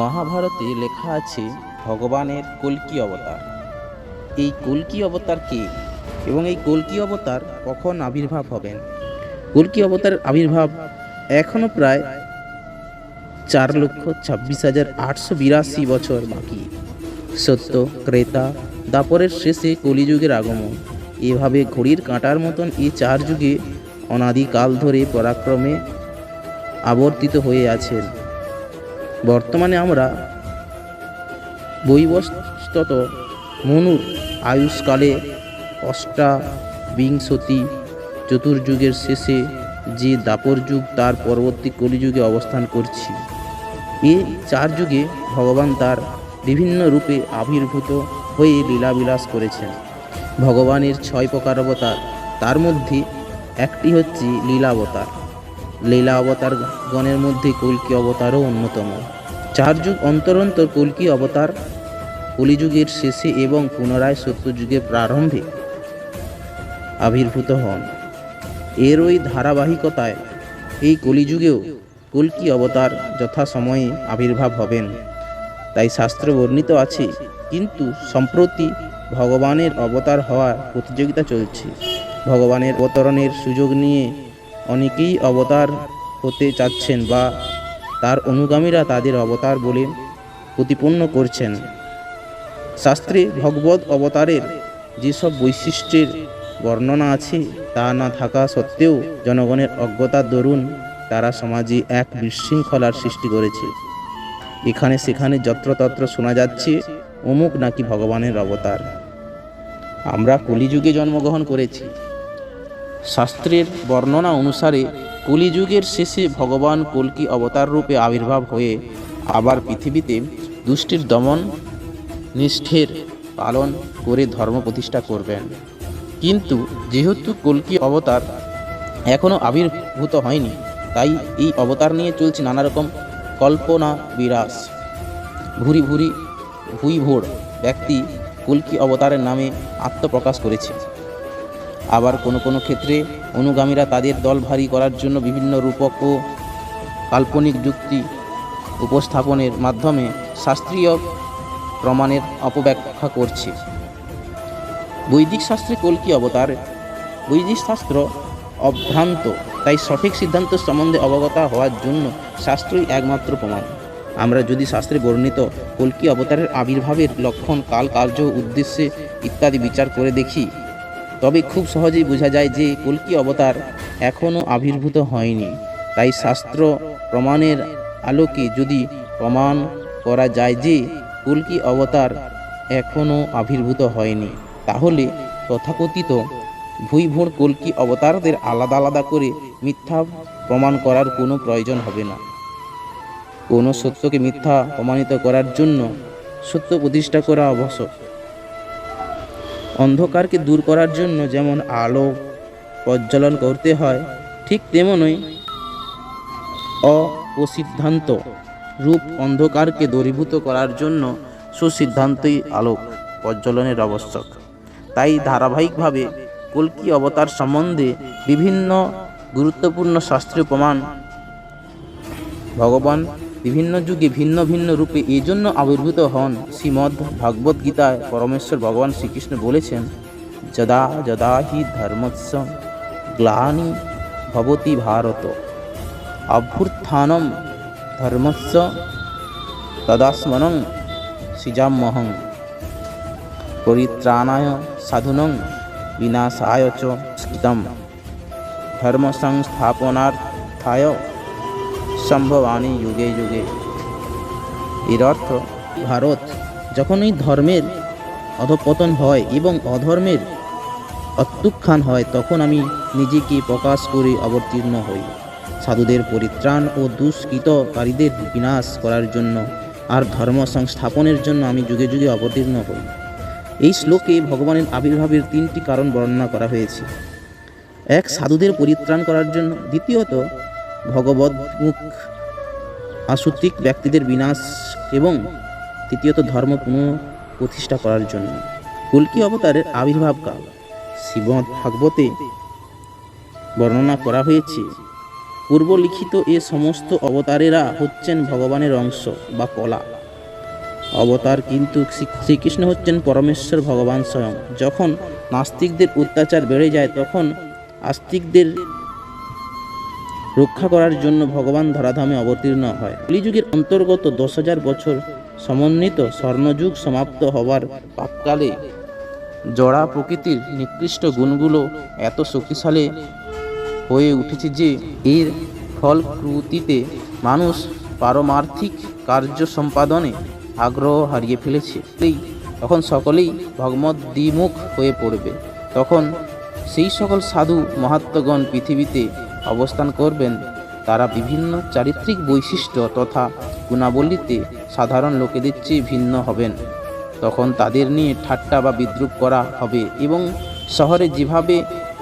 মহাভারতে লেখা আছে ভগবানের কল্কি অবতার। এই কল্কি অবতার কে এবং এই কল্কি অবতার কখন আবির্ভাব হবেন? কল্কি অবতারের আবির্ভাব এখনো প্রায় 4,26,882 বছর বাকি। সত্য, ত্রেতা, দাপরের শেষে কলিযুগের আগমন। এভাবে ঘড়ির কাঁটার মতন এই 4 যুগে অনাদিকাল ধরে পরাক্রমে আবর্তিত হয়ে আছেন। বর্তমানে আমরা বৈবস্বত মনুর আয়ুষ্কালে অষ্টাবিংশতি চতুর্যুগের শেষে যে দাপর যুগ তার পরবর্তী কলিযুগে অবস্থান করছি। এই 4 যুগে ভগবান তার বিভিন্ন রূপে আবির্ভূত হয়ে লীলাবিলাস করেছেন। ভগবানের 6 প্রকার অবতার, তার মধ্যে একটি হচ্ছে লীলাবতার। লীলা অবতার গণের মধ্যে কল্কি অবতারও অন্যতম। 4 যুগ অন্তর অন্তর কল্কি অবতার কলিযুগের শেষে এবং পুনরায় সত্যযুগের প্রারম্ভে আবির্ভূত হন। এর ওই ধারাবাহিকতায় এই কলিযুগেও কল্কি অবতার যথাসময়ে আবির্ভাব হবেন, তাই শাস্ত্র বর্ণিত আছে। কিন্তু সম্প্রতি ভগবানের অবতার হওয়ার প্রতিযোগিতা চলছে। ভগবানের অবতরণের সুযোগ নিয়ে অনেকেই অবতার হতে চাচ্ছেন বা তার অনুগামীরা তাদের অবতার বলে প্রতিপন্ন করছেন। শাস্ত্রে ভগবদ অবতারের যেসব বৈশিষ্ট্যের বর্ণনা আছে তা না থাকা সত্ত্বেও জনগণের অজ্ঞতার দরুন তারা সমাজে এক বিশৃঙ্খলার সৃষ্টি করেছে। এখানে সেখানে যত্রতত্র শোনা যাচ্ছে অমুক নাকি ভগবানের অবতার। আমরা কলিযুগে জন্মগ্রহণ করেছি। শাস্ত্রের বর্ণনা অনুসারে কলিযুগের শেষে ভগবান কল্কি অবতার রূপে আবির্ভাব হয়ে আবার পৃথিবীতে দুষ্টির দমন নিষ্ঠের পালন করে ধর্ম প্রতিষ্ঠা করবেন। কিন্তু যেহেতু কল্কি অবতার এখনও আবির্ভূত হয়নি, তাই এই অবতার নিয়ে চলছে নানা রকম কল্পনা বিরাস। ভুরি ভোর ব্যক্তি কল্কি অবতারের নামে আত্মপ্রকাশ করেছে। আবার কোনো কোনো ক্ষেত্রে অনুগামীরা তাদের দল ভারী করার জন্য বিভিন্ন রূপক ও কাল্পনিক যুক্তি উপস্থাপনের মাধ্যমে শাস্ত্রীয় প্রমাণের অপব্যাখ্যা করছে। বৈদিক শাস্ত্রে কল্কি অবতার, বৈদিক শাস্ত্র অভ্রান্ত, তাই সঠিক সিদ্ধান্ত সম্বন্ধে অবগত হওয়ার জন্য শাস্ত্রই একমাত্র প্রমাণ। আমরা যদি শাস্ত্রে বর্ণিত কল্কি অবতারের আবির্ভাবের লক্ষণ, কাল, কার্য, উদ্দেশ্যে ইত্যাদি বিচার করে দেখি, তবে খুব সহজেই বোঝা যায় যে কল্কি অবতার এখনও আবির্ভূত হয়নি। তাই শাস্ত্র প্রমাণের আলোকে যদি প্রমাণ করা যায় যে কল্কি অবতার এখনও আবির্ভূত হয়নি, তাহলে তথাকথিত ভুইভোর কল্কি অবতারদের আলাদা আলাদা করে মিথ্যা প্রমাণ করার কোনো প্রয়োজন হবে না। কোনো সত্যকে মিথ্যা প্রমাণিত করার জন্য সত্য প্রতিষ্ঠা করা আবশ্যক। অন্ধকারকে দূর করার জন্য যেমন আলো প্রজ্বলন করতে হয়, ঠিক তেমনই অসিদ্ধান্ত রূপ অন্ধকারকে দূরীভূত করার জন্য সুসিদ্ধান্তই আলোক প্রজ্বলনের আবশ্যক। তাই ধারাবাহিকভাবে কল্কি অবতার সম্বন্ধে বিভিন্ন গুরুত্বপূর্ণ শাস্ত্রীয় প্রমাণ। ভগবান বিভিন্ন যুগে ভিন্ন ভিন্ন রূপে এই জন্য আবির্ভূত হন। শ্রীমদ্ ভাগবত গীতায় পরমেশ্বর ভগবান শ্রীকৃষ্ণ বলেছেন, যদা যদা হি ধর্মস্য গ্লানি ভবতি ভারত অভ্যুত্থানম ধর্মস্য তদাস্মনং সৃজাম্যহং পরিত্রাণায় সাধুনং বিনাশায় চ স্কৃতম ধর্ম সংস্থাপনার্থায় সম্ভবানি যুগে যুগে। এর অর্থ, ভারত যখনই ধর্মের অধঃপতন হয় এবং অধর্মের অত্যুত্থান হয়, তখন আমি নিজেকে প্রকাশ করে অবতীর্ণ হই সাধুদের পরিত্রাণ ও দুষ্কৃতকারীদের বিনাশ করার জন্য, আর ধর্ম সংস্থাপনের জন্য আমি যুগে যুগে অবতীর্ণ হই। এই শ্লোকে ভগবানের আবির্ভাবের 3টি কারণ বর্ণনা করা হয়েছে। এক, সাধুদের পরিত্রাণ করার জন্য। দ্বিতীয়ত, ভগবদ্মুখ আসুতিক ব্যক্তিদের বিনাশ, এবং তৃতীয়ত, ধর্ম পুনঃপ্রতিষ্ঠা করার জন্য। কল্কি অবতারের আবির্ভাব কাল শ্রীমদ্ ভাগবতে বর্ণনা করা হয়েছে। পূর্বলিখিত এ সমস্ত অবতারেরা হচ্ছেন ভগবানের অংশ বা কলা অবতার, কিন্তু শ্রীকৃষ্ণ হচ্ছেন পরমেশ্বর ভগবান স্বয়ং। যখন নাস্তিকদের অত্যাচার বেড়ে যায় তখন আস্তিকদের রক্ষা করার জন্য ভগবান ধরাধামে অবতীর্ণ হয়। কলিযুগের অন্তর্গত 10,000 বছর সমন্বিত স্বর্ণযুগ সমাপ্ত হবার প্রাক্কালে জড়া প্রকৃতির নিকৃষ্ট গুণগুলো এত শক্তিশালী হয়ে উঠেছে যে এর ফলশ্রুতিতে মানুষ পারমার্থিক কার্য সম্পাদনে আগ্রহ হারিয়ে ফেলেছে। তখন সকলেই ভগবদ্বিমুখ হয়ে পড়বে। তখন সেই সকল সাধু মহাত্মগণ পৃথিবীতে অবস্থান করবেন, তারা বিভিন্ন চারিত্রিক বৈশিষ্ট্য তথা গুণাবলীতে সাধারণ লোকেদের চেয়ে ভিন্ন হবেন। তখন তাদের নিয়ে ঠাট্টা বা বিদ্রূপ করা হবে এবং শহরে যেভাবে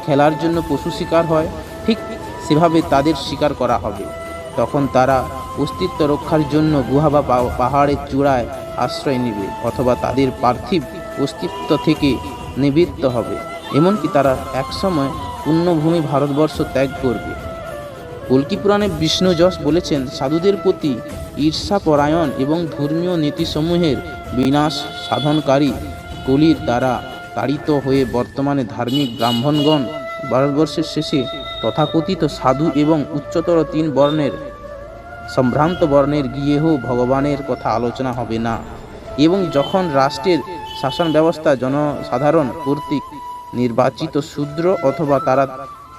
খেলার জন্য পশু শিকার হয় ঠিক সেভাবে তাদের শিকার করা হবে। তখন তারা অস্তিত্ব রক্ষার জন্য গুহা বা পাহাড়ের চূড়ায় আশ্রয় নেবে অথবা তাদের পার্থিব অস্তিত্ব থেকে নিবৃত্ত হবে। এমনকি তারা একসময় পুণ্যভূমি ভারতবর্ষ ত্যাগ করবে। কল্কি পুরাণে বিষ্ণু যশ বলেছেন, সাধুদের প্রতি ঈর্ষাপরায়ণ এবং ধর্মীয় নীতিসমূহের বিনাশ সাধনকারী কলির দ্বারা তাড়িত হয়ে বর্তমানে ধার্মিক ব্রাহ্মণগণ ভারতবর্ষের শেষে তথাকথিত সাধু এবং উচ্চতর 3 বর্ণের সম্ভ্রান্ত বর্ণের গিয়েও ভগবানের কথা আলোচনা হবে না। এবং যখন রাষ্ট্রের শাসন ব্যবস্থা জনসাধারণ কর্তৃক নির্বাচিত শূদ্র অথবা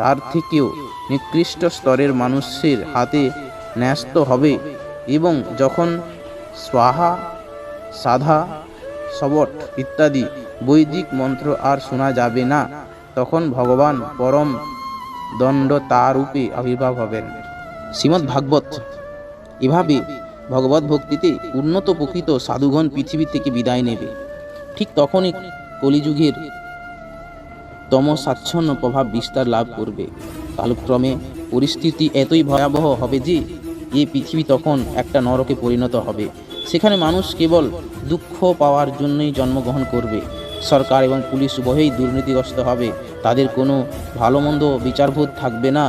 তার থেকেও নিকৃষ্ট স্তরের মানুষের হাতে ন্যস্ত হবে এবং যখন স্বাহা সাধা সবট ইত্যাদি বৈদিক মন্ত্র আর শোনা যাবে না, তখন ভগবান পরম দণ্ডতারূপে আবির্ভাব হবেন। শ্রীমদ্ ভাগবত। এভাবে ভগবত ভক্তিতে উন্নত প্রকৃত সাধুগণ পৃথিবী থেকে বিদায় নেবে। ঠিক তখনই কলিযুগের তমসাচ্ছন্ন প্রভাব বিস্তার লাভ করবে। কালক্রমে পরিস্থিতি এতই ভয়াবহ হবে যে এই পৃথিবী তখন একটা নরকে পরিণত হবে। সেখানে মানুষ কেবল দুঃখ পাওয়ার জন্যই জন্মগ্রহণ করবে। সরকার এবং পুলিশ উভয়ই দুর্নীতিগ্রস্ত হবে। তাদের কোনো ভালো মন্দ বিচারবোধ থাকবে না।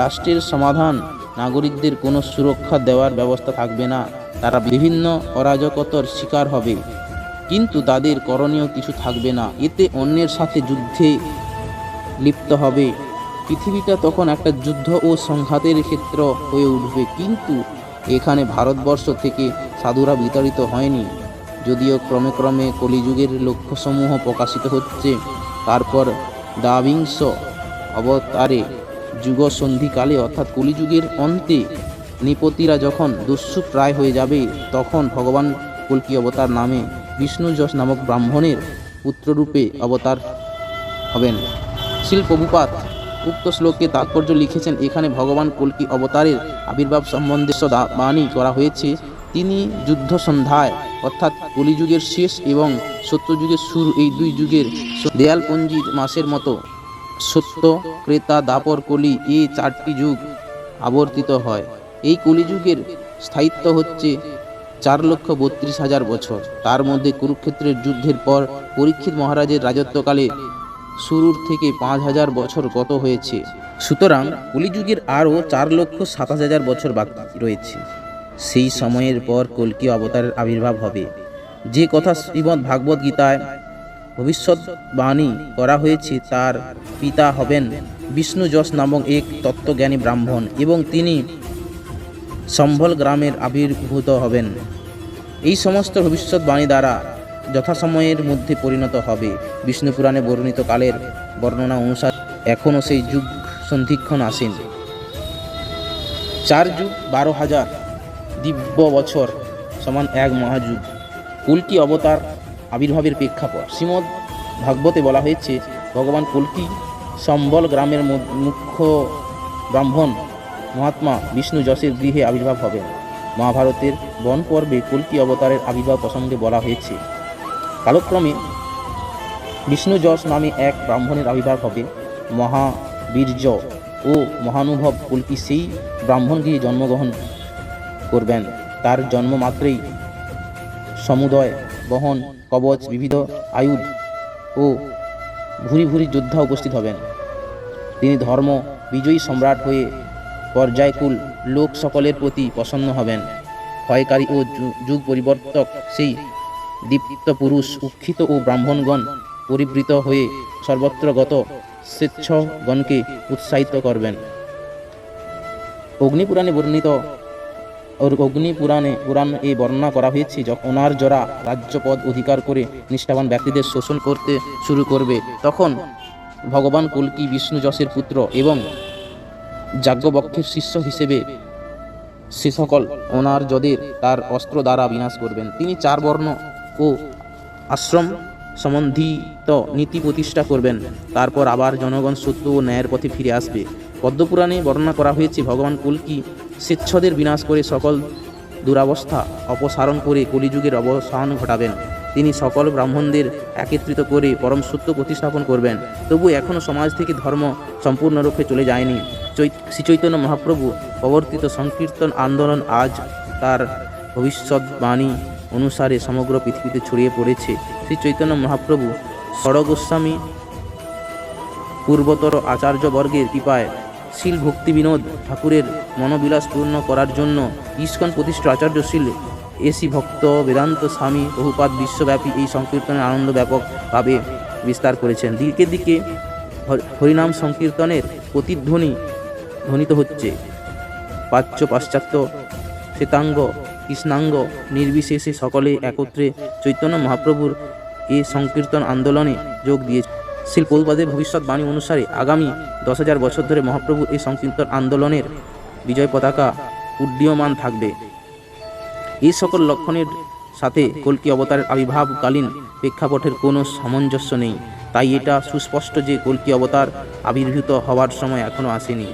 রাষ্ট্রের সমাধান নাগরিকদের কোনো সুরক্ষা দেওয়ার ব্যবস্থা থাকবে না। তারা বিভিন্ন অরাজকতার শিকার হবে, কিন্তু তাদের করণীয় কিছু থাকবে না। এতে অন্যের সাথে যুদ্ধে লিপ্ত হবে। পৃথিবীটা তখন একটা যুদ্ধ ও সংঘাতের ক্ষেত্র হয়ে উঠবে। কিন্তু এখানে ভারতবর্ষ থেকে সাধুরা বিতাড়িত হয়নি, যদিও ক্রমে ক্রমে কলিযুগের লক্ষ্যসমূহ প্রকাশিত হচ্ছে। তারপর দ্বাবিংশ অবতারে যুগ সন্ধিকালে অর্থাৎ কলিযুগের অন্তে নৃপতিরা যখন দস্যু প্রায় হয়ে যাবে, তখন ভগবান কল্কি অবতার নামে বিষ্ণু যশ নামক ব্রাহ্মণের পুত্ররূপে অবতার হবেন। শিল প্রভুপাদ উক্ত শ্লোকে তাৎপর্য লিখেছেন। এখানে ভগবান কল্কি অবতারের আবির্ভাব সম্বন্ধে বাণী করা হয়েছে। তিনি যুদ্ধ সন্ধ্যায় অর্থাৎ কলিযুগের শেষ এবং সত্যযুগের শুরু, এই 2 যুগের দেয়ালপঞ্জির মাসের মতো সত্য, ক্রেতা, দাপর, কলি এই 4টি যুগ আবর্তিত হয়। এই কলিযুগের স্থায়িত্ব হচ্ছে 4,32,000 বছর। তার মধ্যে কুরুক্ষেত্রের যুদ্ধের পর পরীক্ষিত মহারাজের রাজত্বকালে শুরুর থেকে 5,000 বছর গত হয়েছে। সুতরাং কলিযুগের আরও 4,27,000 বছর বাকি রয়েছে। সেই সময়ের পর কল্কি অবতারের আবির্ভাব হবে। যে কথা শ্রীমদ্ ভাগবত গীতায় ভবিষ্যৎবাণী করা হয়েছে, তার পিতা হবেন বিষ্ণু যশ নামক এক তত্ত্বজ্ঞানী ব্রাহ্মণ এবং তিনি সম্ভল গ্রামের আবির্ভূত হবেন। এই সমস্ত ভবিষ্যৎবাণী দ্বারা যথাসময়ের মধ্যে পরিণত হবে। বিষ্ণু পুরাণে বর্ণিত কালের বর্ণনা অনুসারে এখনও সেই যুগ সন্ধিক্ষণ আসেন। 4 যুগ 12,000 দিব্য বছর সমান 1 মহাযুগ। কল্কি অবতার আবির্ভাবের প্রেক্ষাপট শ্রীমদ্ ভাগবতে বলা হয়েছে, ভগবান কল্কি সম্বল গ্রামের মুখ্য ব্রাহ্মণ মহাত্মা বিষ্ণু যশের গৃহে আবির্ভাব হবেন। মহাভারতের বন পর্বে কল্কি অবতারের আবির্ভাব প্রসঙ্গে বলা হয়েছে। কালক্রমে বিষ্ণু যশ নামে এক ব্রাহ্মণের আবির্ভাব হবে। মহাবীর্য ও মহানুভব কল্কি সেই ব্রাহ্মণ গৃহে জন্মগ্রহণ করবেন। তার জন্ম মাত্রেই সমুদয় বহন, কবচ, বিবিধ আয়ুধ ও ভুরি ভুরি যোদ্ধা উপস্থিত হবেন। তিনি ধর্ম বিজয়ী সম্রাট হয়ে পর্যায়কুল লোক সকলের প্রতি প্রসন্ন হবেন। ক্ষয়কারী ও যুগ পরিবর্তক সেই দীপ্ত পুরুষ উত্থিত ও ব্রাহ্মণগণ পরিবৃত হয়ে সর্বত্রগত স্বেচ্ছগণকে উৎসাহিত করবেন। পুরাণ এ বর্ণনা করা হয়েছে, যখন ওনার জরা রাজ্যপদ অধিকার করে নিষ্ঠাবান ব্যক্তিদের শোষণ করতে শুরু করবে, তখন ভগবান কল্কি বিষ্ণু যশের পুত্র এবং যাজ্ঞবল্ক্যের শিষ্য হিসেবে সে সকল অনার্যদের তার অস্ত্র দ্বারা বিনাশ করবেন। তিনি 4 বর্ণ ও আশ্রম সম্বন্ধিত নীতি প্রতিষ্ঠা করবেন। তারপর আবার জনগণ সত্য ও ন্যায়ের পথে ফিরে আসবে। পদ্মপুরাণে বর্ণনা করা হয়েছে, ভগবান কল্কি স্বেচ্ছদের বিনাশ করে সকল দুরাবস্থা অপসারণ করে কলিযুগের অবসান ঘটাবেন। তিনি সকল ব্রাহ্মণদের একত্রিত করে পরম সত্য প্রতিস্থাপন করবেন। তবু এখনও সমাজ থেকে ধর্ম সম্পূর্ণরূপে চলে যায়নি। শ্রীচৈতন্য মহাপ্রভু প্রবর্তিত সংকীর্তন আন্দোলন আজ তার ভবিষ্যৎবাণী অনুসারে সমগ্র পৃথিবীতে ছড়িয়ে পড়েছে। শ্রী চৈতন্য মহাপ্রভু ষড়গোস্বামী পূর্বতর আচার্যবর্গের কৃপায় শীল ভক্তি বিনোদ ঠাকুরের মনোবিলাস পূর্ণ করার জন্য ইস্কন প্রতিষ্ঠিত আচার্য শীল এসি ভক্ত বেদান্ত স্বামী প্রভুপাদ বিশ্বব্যাপী এই সংকীর্তনের আনন্দ ব্যাপকভাবে বিস্তার করেছেন। দিকে দিকে হরিনাম সংকীর্তনের প্রতিধ্বনি ধ্বনিত হচ্ছে। প্রাচ্য পাশ্চাত্য শ্বেতাঙ্গ কৃষ্ণাঙ্গ নির্বিশেষে সকলে একত্রে চৈতন্য মহাপ্রভুর এই সংকীর্তন আন্দোলনে যোগ দিয়েছে। শ্রীল প্রভুপাদের ভবিষ্যৎবাণী অনুসারে আগামী 10,000 বছর ধরে মহাপ্রভুর এই সংকীর্তন আন্দোলনের বিজয় পতাকা উড্ডীয়মান থাকবে। এই সকল লক্ষণের সাথে কল্কি অবতারের আবির্ভাবকালীন প্রেক্ষাপটের কোনো সামঞ্জস্য নেই। তাই এটা সুস্পষ্ট যে কল্কি অবতার আবির্ভূত হওয়ার সময় এখনও আসেনি।